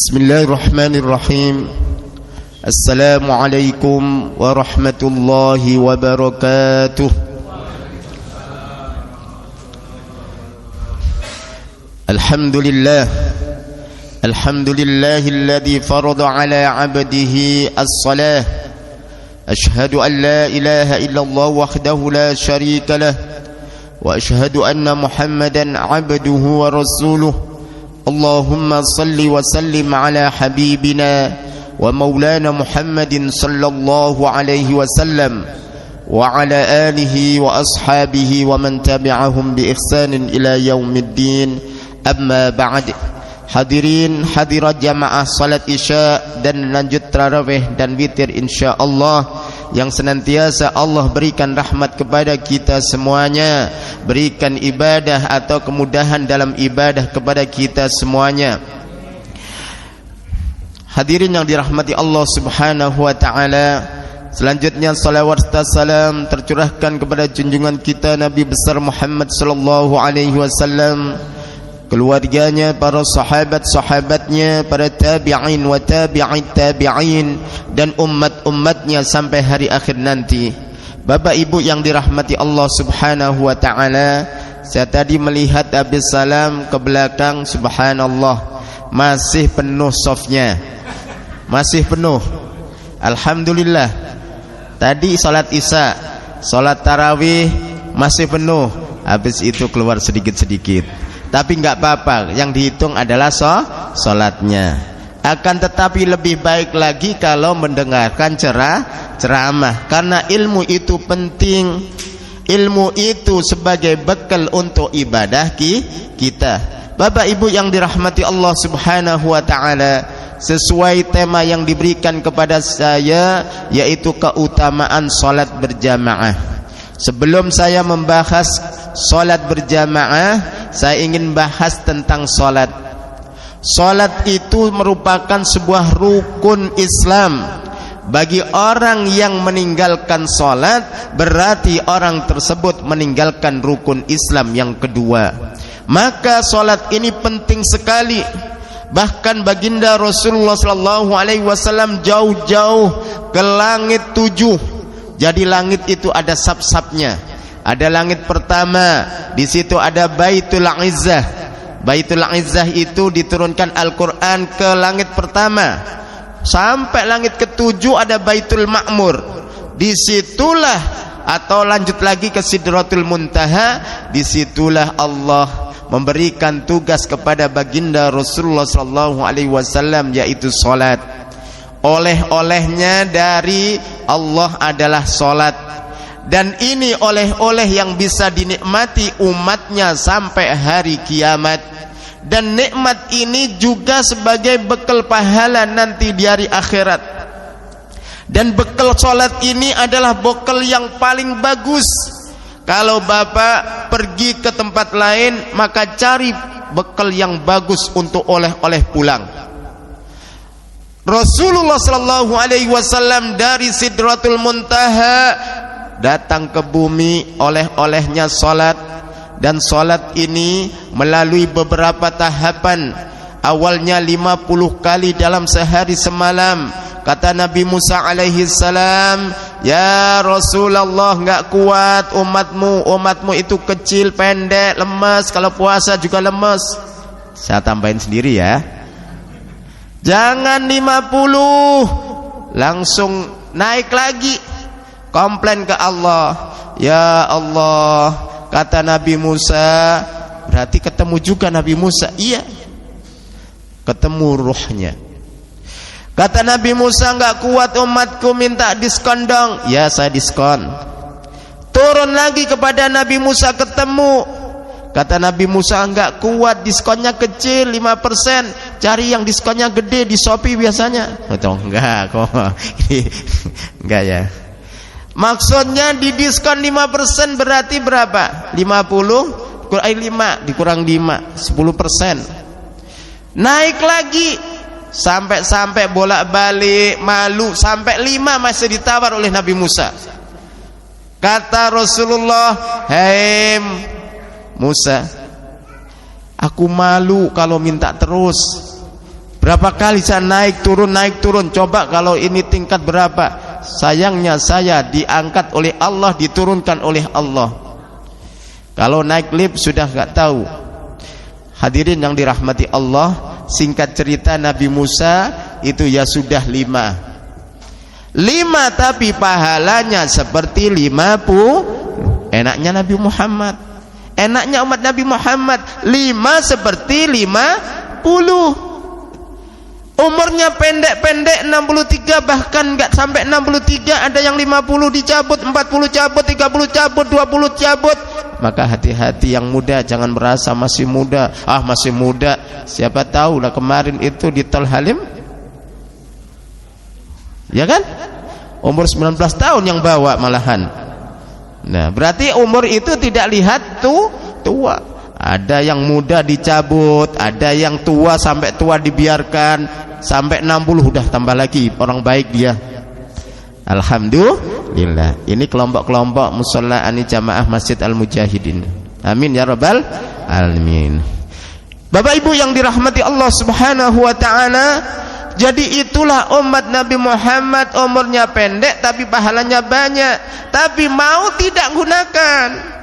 Bismillahirrahmanirrahim. Assalamualaikum warahmatullahi wabarakatuh. Alhamdulillah. Alhamdulillahilladzi farada ala 'abdihi as-salah. Ashhadu an la ilaha illallah wahdahu la syarika lah. Wa ashhadu anna Muhammadan 'abduhu wa rasuluh. Allahumma salli wa sallim ala habibina wa maulana Muhammadin sallallahu alaihi wasallam wa ala alihi wa ashabihi wa man tabi'ahum bi ihsanin ila yaumiddin. Amma ba'd. Hadirin hadirat jamaah salat isya dan lanjut tarawih dan witir insyaallah, yang senantiasa Allah berikan rahmat kepada kita semuanya, berikan ibadah atau kemudahan dalam ibadah kepada kita semuanya. Hadirin yang dirahmati Allah Subhanahu wa taala, selanjutnya salawat dan salam tercurahkan kepada junjungan kita Nabi besar Muhammad sallallahu alaihi wasallam, keluarganya, para sahabat-sahabatnya, para tabi'in wa tabi'it tabi'in, dan umat-umatnya sampai hari akhir nanti. Bapak ibu yang dirahmati Allah Subhanahu wa ta'ala, saya tadi melihat habis salam ke belakang, subhanallah, masih penuh safnya, masih penuh. Alhamdulillah. Tadi salat isya, salat tarawih masih penuh, habis itu keluar sedikit-sedikit. Tapi enggak apa-apa, yang dihitung adalah salatnya. Akan tetapi lebih baik lagi kalau mendengarkan ceramah, karena ilmu itu penting. Ilmu itu sebagai bekal untuk ibadah kita. Bapak ibu yang dirahmati Allah Subhanahu wa taala, sesuai tema yang diberikan kepada saya, yaitu keutamaan salat berjamaah. Sebelum saya membahas salat berjamaah, saya ingin bahas tentang salat. Salat itu merupakan sebuah rukun Islam. Bagi orang yang meninggalkan salat, berarti orang tersebut meninggalkan rukun Islam yang kedua. Maka salat ini penting sekali. Bahkan baginda Rasulullah SAW jauh-jauh ke langit 7. Jadi langit itu ada sab-sabnya. Ada langit pertama, di situ ada Baitul Izzah. Baitul Izzah itu diturunkan Al-Quran ke langit pertama. Sampai langit ketujuh ada Baitul Ma'mur. Disitulah, atau lanjut lagi ke Sidratul Muntaha, disitulah Allah memberikan tugas kepada baginda Rasulullah SAW, yaitu salat. Oleh-olehnya dari Allah adalah salat, dan ini oleh-oleh yang bisa dinikmati umatnya sampai hari kiamat. Dan nikmat ini juga sebagai bekal pahala nanti di hari akhirat. Dan bekal salat ini adalah bekal yang paling bagus. Kalau bapak pergi ke tempat lain, maka cari bekal yang bagus untuk oleh-oleh pulang. Rasulullah sallallahu alaihi wasallam dari Sidratul Muntaha datang ke bumi, oleh-olehnya salat. Dan salat ini melalui beberapa tahapan. Awalnya 50 kali dalam sehari semalam. Kata Nabi Musa alaihi salam, "Ya Rasulullah, enggak kuat umatmu itu kecil, pendek, lemas, kalau puasa juga lemas." Saya tambahin sendiri ya. Jangan 50, langsung naik lagi, komplain ke Allah. Ya Allah, kata Nabi Musa, berarti ketemu juga Nabi Musa. Iya, ketemu ruhnya. Kata Nabi Musa, enggak kuat umatku, minta diskon dong. Ya, saya diskon. Turun lagi kepada Nabi Musa, ketemu. Kata Nabi Musa, enggak kuat, diskonnya kecil 5%. Cari yang diskonnya gede di Shopee biasanya. Oh, enggak kok. Enggak ya. Maksudnya di diskon 5% berarti berapa? 50 kurang 5 dikurang 5, 10%. Naik lagi sampai bolak-balik, malu, sampai 5 masih ditawar oleh Nabi Musa. Kata Rasulullah, "Hei Musa, aku malu kalau minta terus. Berapa kali saya naik turun. Coba kalau ini tingkat berapa? Sayangnya saya diangkat oleh Allah, diturunkan oleh Allah. Kalau naik lift sudah gak tahu. Hadirin yang dirahmati Allah, singkat cerita Nabi Musa itu ya sudah 5 tapi pahalanya seperti 50. Enaknya Nabi Muhammad, enaknya umat Nabi Muhammad 5 seperti 50. Umurnya pendek-pendek 63, bahkan enggak sampai 63, ada yang 50 dicabut, 40 cabut, 30 cabut, 20 cabut. Maka hati-hati yang muda, jangan merasa masih muda. Masih muda, siapa tahu lah kemarin itu di Tol Halim, ya kan? Umur 19 tahun yang bawa malahan. Nah, berarti umur itu tidak lihat tua. Ada yang muda dicabut, ada yang tua sampai tua dibiarkan, sampai 60 udah tambah lagi, orang baik dia. Alhamdulillah. Ini kelompok-kelompok musalla ani jamaah Masjid Al-Mujahidin. Amin ya rabbal alamin. Bapak Ibu yang dirahmati Allah Subhanahu wa taala, jadi itulah umat Nabi Muhammad, umurnya pendek tapi pahalanya banyak, tapi mau tidak gunakan.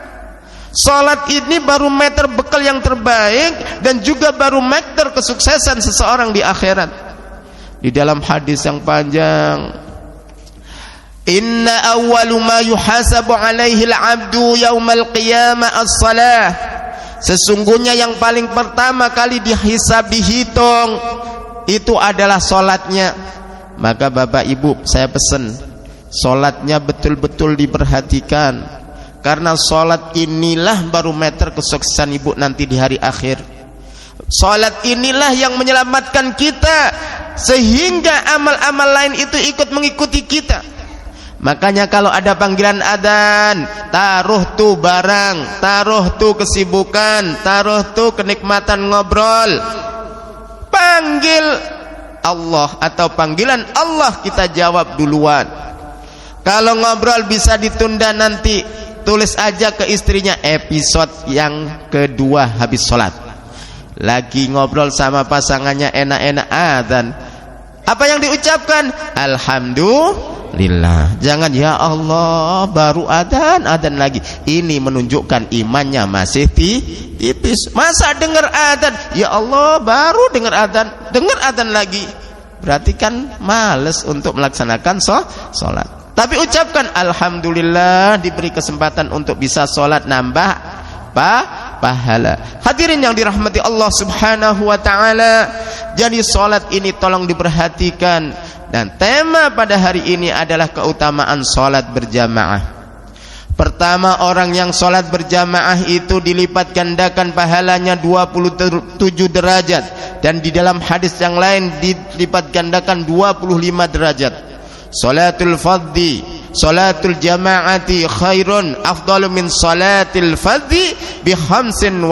Salat ini barometer bekal yang terbaik dan juga barometer kesuksesan seseorang di akhirat. Di dalam hadis yang panjang, inna awwalu ma yuhasabu alaihi al-'abdu yaumal qiyamah as-salah. Sesungguhnya yang paling pertama kali dihisab, dihitung itu adalah salatnya. Maka Bapak Ibu, saya pesan salatnya betul-betul diperhatikan. Karena salat inilah barometer kesuksesan ibu nanti di hari akhir. Salat inilah yang menyelamatkan kita, sehingga amal-amal lain itu ikut mengikuti kita. Makanya kalau ada panggilan adzan, taruh tuh barang, taruh tuh kesibukan, taruh tuh kenikmatan ngobrol. Panggil Allah atau panggilan Allah kita jawab duluan. Kalau ngobrol bisa ditunda nanti, tulis aja ke istrinya episode yang kedua habis sholat. Lagi ngobrol sama pasangannya enak-enak adzan, apa yang diucapkan? Alhamdulillah. Jangan ya Allah baru adzan lagi. Ini menunjukkan imannya masih tipis. Masa dengar adzan, ya Allah baru dengar adzan lagi, berarti kan males untuk melaksanakan sholat. Tapi ucapkan alhamdulillah, diberi kesempatan untuk bisa sholat, nambah pahala. Hadirin yang dirahmati Allah Subhanahu wa taala, jadi sholat ini tolong diperhatikan. Dan tema pada hari ini adalah keutamaan sholat berjamaah. Pertama, orang yang sholat berjamaah itu dilipat gandakan pahalanya 27 derajat, dan di dalam hadis yang lain dilipat gandakan 25 derajat. Salatul fardhi, salatul jama'ati khairun afdalu min salatil fardhi bi 25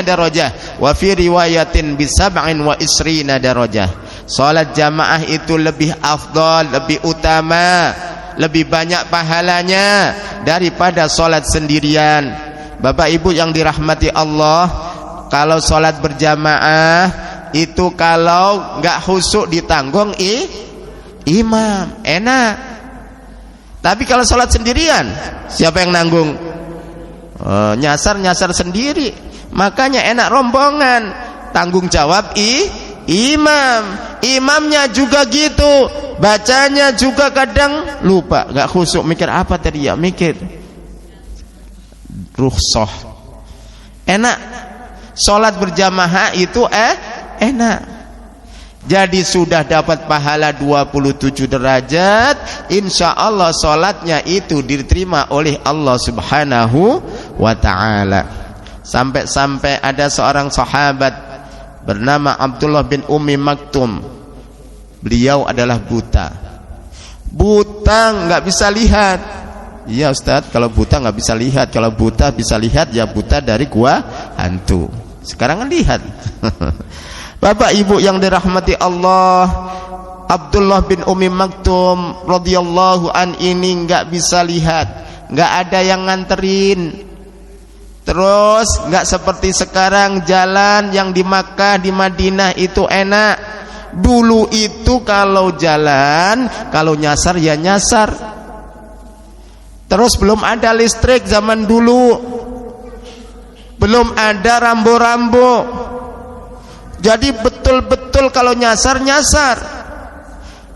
darajah wa fi riwayatin bi 27 darajah. Salat jamaah itu lebih afdal, lebih utama, lebih banyak pahalanya daripada salat sendirian. Bapak Ibu yang dirahmati Allah, kalau salat berjamaah itu kalau nggak khusyuk ditanggung imam, enak. Tapi kalau sholat sendirian, siapa yang nanggung? Nyasar sendiri. Makanya enak rombongan, tanggung jawab imam. Imamnya juga gitu, bacanya juga kadang lupa, nggak khusyuk, mikir apa tadi ya, mikir rukhsah. Enak sholat berjamaah itu enak. Jadi sudah dapat pahala 27 derajat, insya Allah sholatnya itu diterima oleh Allah Subhanahu wa ta'ala. Sampai-sampai ada seorang sahabat bernama Abdullah bin Ummi Maktum. Beliau adalah buta, nggak bisa lihat. Iya Ustaz, kalau buta nggak bisa lihat. Kalau buta bisa lihat, ya buta dari gua hantu. Sekarang kan lihat. Bapak Ibu yang dirahmati Allah, Abdullah bin Ummi Maktum radhiyallahu an ini nggak bisa lihat, nggak ada yang nganterin. Terus nggak seperti sekarang jalan yang di Makkah, di Madinah itu enak. Dulu itu kalau jalan, kalau nyasar ya nyasar. Terus belum ada listrik zaman dulu, belum ada rambo-rambo. Jadi betul-betul kalau nyasar nyasar,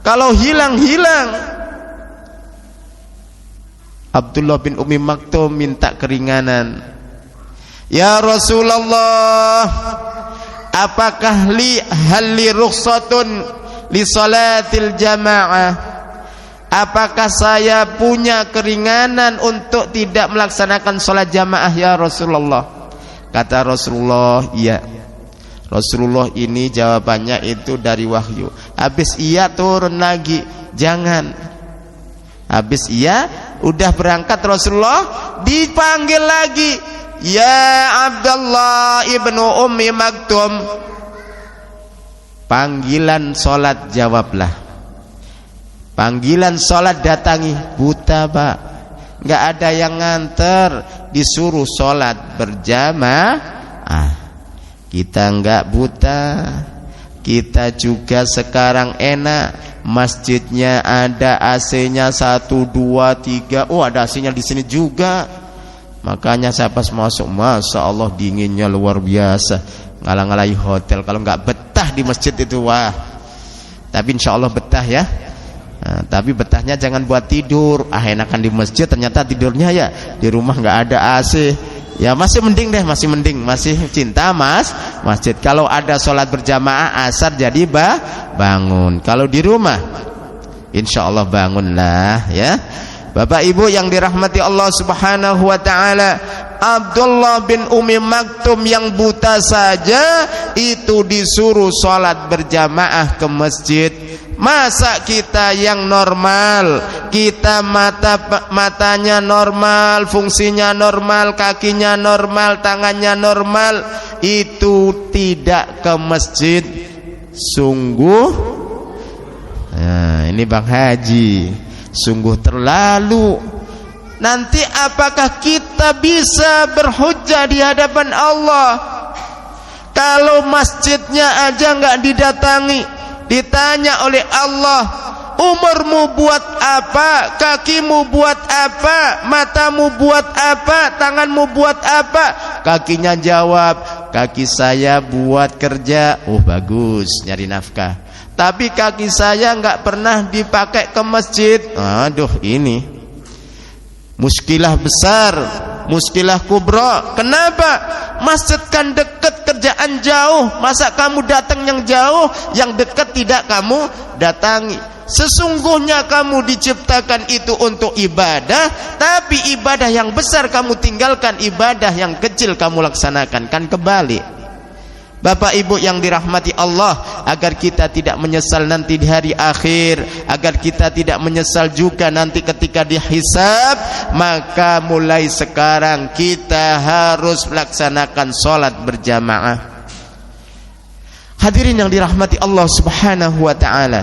kalau hilang. Abdullah bin Ummi Maktum minta keringanan. Ya Rasulullah, apakah hal li rukhsatun li salatil jamaah? Apakah saya punya keringanan untuk tidak melaksanakan salat jamaah ya Rasulullah? Kata Rasulullah, iya. Rasulullah ini jawabannya itu dari wahyu. Habis iya turun lagi, jangan. Habis iya udah berangkat Rasulullah dipanggil lagi, ya Abdullah ibnu Ummi Maktum. Panggilan salat jawablah. Panggilan sholat datangi. Buta pak, nggak ada yang nganter, disuruh sholat berjamaah. Kita nggak buta, kita juga sekarang enak. Masjidnya ada AC-nya 1, 2, 3. Oh ada AC-nya di sini juga. Makanya saya pas masuk, masya Allah dinginnya luar biasa. Ngalang-ngalahi hotel. Kalau nggak betah di masjid itu wah. Tapi insya Allah betah ya. Nah, tapi betahnya jangan buat tidur. Enakan di masjid, ternyata tidurnya ya di rumah nggak ada AC. Ya masih mending deh, masih mending, masih cinta masjid. Kalau ada sholat berjamaah asar jadi bangun. Kalau di rumah, insya Allah bangunlah ya. Bapak Ibu yang dirahmati Allah Subhanahu Wa Taala, Abdullah bin Ummi Maktum yang buta saja itu disuruh sholat berjamaah ke masjid. Masa kita yang normal, kita matanya normal, fungsinya normal, kakinya normal, tangannya normal, itu tidak ke masjid? Sungguh, nah ini Bang Haji, sungguh terlalu. Nanti apakah kita bisa berhujjah di hadapan Allah kalau masjidnya aja nggak didatangi? Ditanya oleh Allah, umurmu buat apa? Kakimu buat apa? Matamu buat apa? Tanganmu buat apa? Kakinya jawab, kaki saya buat kerja. Oh bagus, nyari nafkah. Tapi kaki saya nggak pernah dipakai ke masjid. Aduh ini muskilah besar, muskilah kubra. Kenapa? Masjid kan dekat, kerjaan jauh. Masa kamu datang yang jauh, yang dekat tidak kamu datangi? Sesungguhnya kamu diciptakan itu untuk ibadah, tapi ibadah yang besar kamu tinggalkan, ibadah yang kecil kamu laksanakan. Kan kebalik. Bapak Ibu yang dirahmati Allah, agar kita tidak menyesal nanti di hari akhir, agar kita tidak menyesal juga nanti ketika dihisab, maka mulai sekarang kita harus melaksanakan sholat berjamaah. Hadirin yang dirahmati Allah Subhanahu Wa Taala,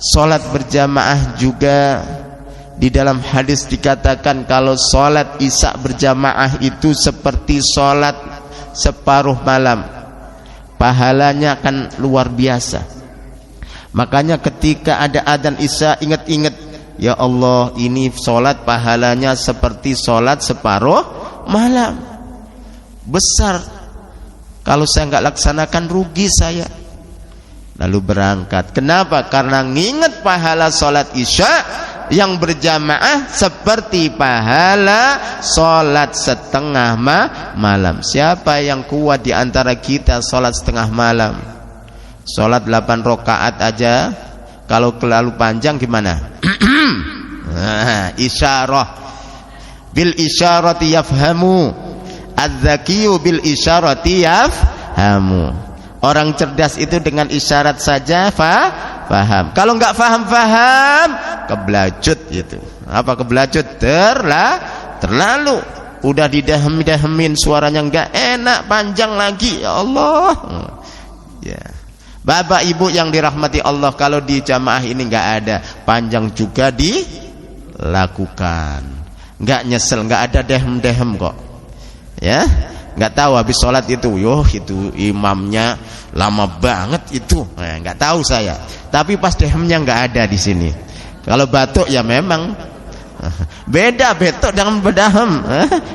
sholat berjamaah juga di dalam hadis dikatakan kalau sholat isya berjamaah itu seperti sholat separuh malam. Pahalanya akan luar biasa. Makanya ketika ada adzan isya, ingat-ingat, ya Allah, ini sholat pahalanya seperti sholat separuh malam. Besar. Kalau saya nggak laksanakan rugi saya. Lalu berangkat. Kenapa? Karena nginget pahala sholat isya yang berjamaah seperti pahala sholat setengah malam. Siapa yang kuat di antara kita sholat setengah malam? Sholat 8 rakaat aja, kalau terlalu panjang gimana? Isyarah. Bil isyarati yafhamu, adz-zakiyu bil isyarati yafhamu. Orang cerdas itu dengan isyarat saja paham. Kalau nggak paham, keblacut gitu. Apa keblacut? Terlalu. Udah didahem-dahemin, suaranya nggak enak, panjang lagi. Ya Allah. Ya. Bapak Ibu yang dirahmati Allah, kalau di jamaah ini nggak ada, panjang juga dilakukan. Nggak nyesel, nggak ada dehem-dehem kok. Ya, nggak tahu habis sholat itu, itu imamnya lama banget itu, nggak tahu saya. Tapi pas dehemnya nggak ada di sini. Kalau batuk ya memang beda batuk dengan berdahem,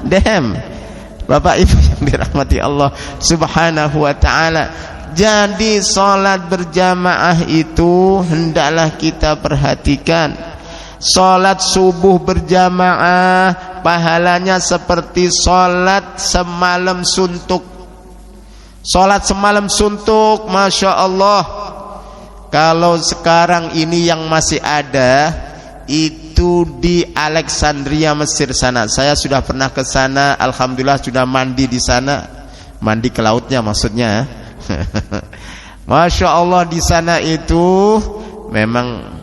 dehem. Bapak Ibu yang dirahmati Allah Subhanahu wa taala. Jadi sholat berjamaah itu hendaklah kita perhatikan. Sholat subuh berjamaah pahalanya seperti sholat semalam suntuk. Sholat semalam suntuk, Masya Allah. Kalau sekarang ini yang masih ada itu di Alexandria, Mesir sana. Saya sudah pernah ke sana, alhamdulillah sudah mandi di sana. Mandi ke lautnya maksudnya. Masya Allah, di sana itu memang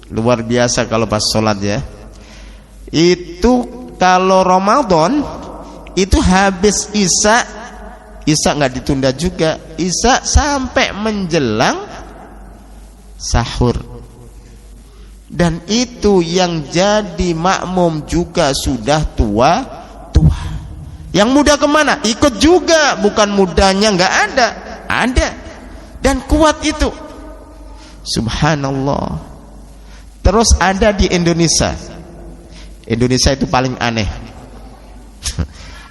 luar biasa kalau pas sholat ya. Itu kalau Ramadan itu habis Isya nggak ditunda juga, Isya sampai menjelang sahur. Dan itu yang jadi makmum juga sudah tua. Yang muda kemana? Ikut juga, bukan mudanya nggak ada, dan kuat itu. Subhanallah. Terus ada di Indonesia. Indonesia itu paling aneh.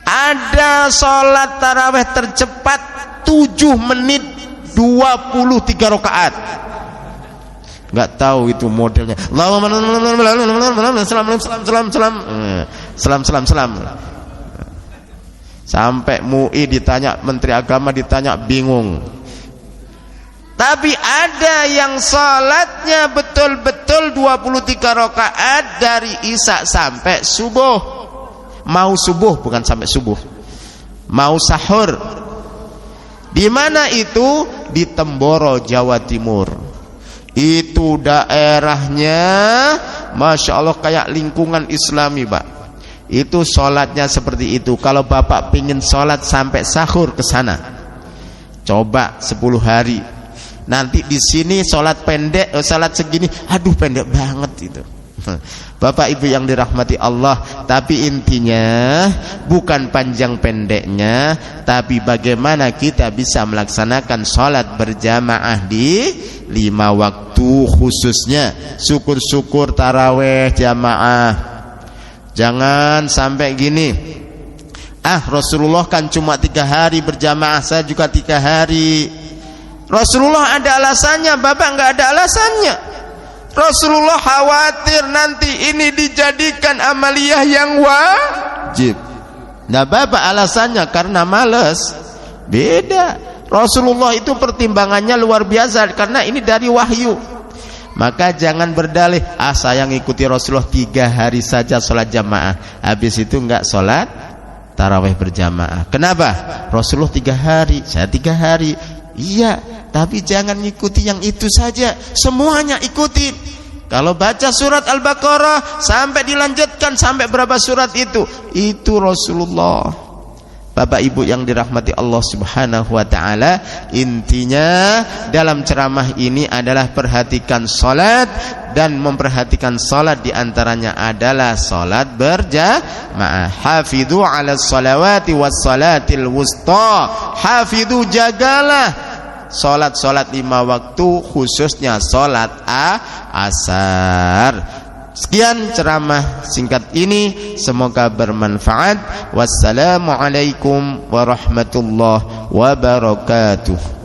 Ada sholat tarawih tercepat 7 menit 23 rakaat. Nggak tahu itu modelnya. Salam. Sampai MUI ditanya, Menteri Agama ditanya, bingung. Tapi ada yang salatnya betul-betul 23 rakaat dari Isya sampai subuh. Mau subuh, bukan sampai subuh. Mau sahur. Di mana itu? Di Temboro, Jawa Timur. Itu daerahnya Masya Allah kayak lingkungan Islami, Pak. Itu sholatnya seperti itu. Kalau Bapak pingin sholat sampai sahur ke sana, coba 10 hari. Nanti di sini sholat pendek, sholat segini, aduh pendek banget itu. Bapak Ibu yang dirahmati Allah. Tapi intinya bukan panjang pendeknya, tapi bagaimana kita bisa melaksanakan sholat berjamaah di 5 waktu, khususnya syukur-syukur taraweh jamaah. Jangan sampai gini, Rasulullah kan cuma 3 hari berjamaah, saya juga 3 hari. Rasulullah ada alasannya, Bapak nggak ada alasannya. Rasulullah khawatir nanti ini dijadikan amaliyah yang wajib. Nah, Bapak alasannya karena malas. Beda. Rasulullah itu pertimbangannya luar biasa, karena ini dari wahyu. Maka jangan berdalih, saya ngikuti Rasulullah 3 hari saja sholat jamaah, habis itu enggak sholat tarawih berjamaah. Kenapa? Rasulullah 3 hari, saya 3 hari. Iya, tapi jangan ngikuti yang itu saja, semuanya ikutin. Kalau baca surat Al-Baqarah sampai dilanjutkan sampai berapa surat itu Rasulullah. Bapak Ibu yang dirahmati Allah Subhanahu wa taala, intinya dalam ceramah ini adalah perhatikan salat, dan memperhatikan salat diantaranya adalah salat berjamaah. Hafidhu 'alas salawati was salatil wusta. Hafidhu, jagalah salat-salat 5 waktu, khususnya salat asar. Sekian ceramah singkat ini, semoga bermanfaat. Wassalamualaikum warahmatullahi wabarakatuh.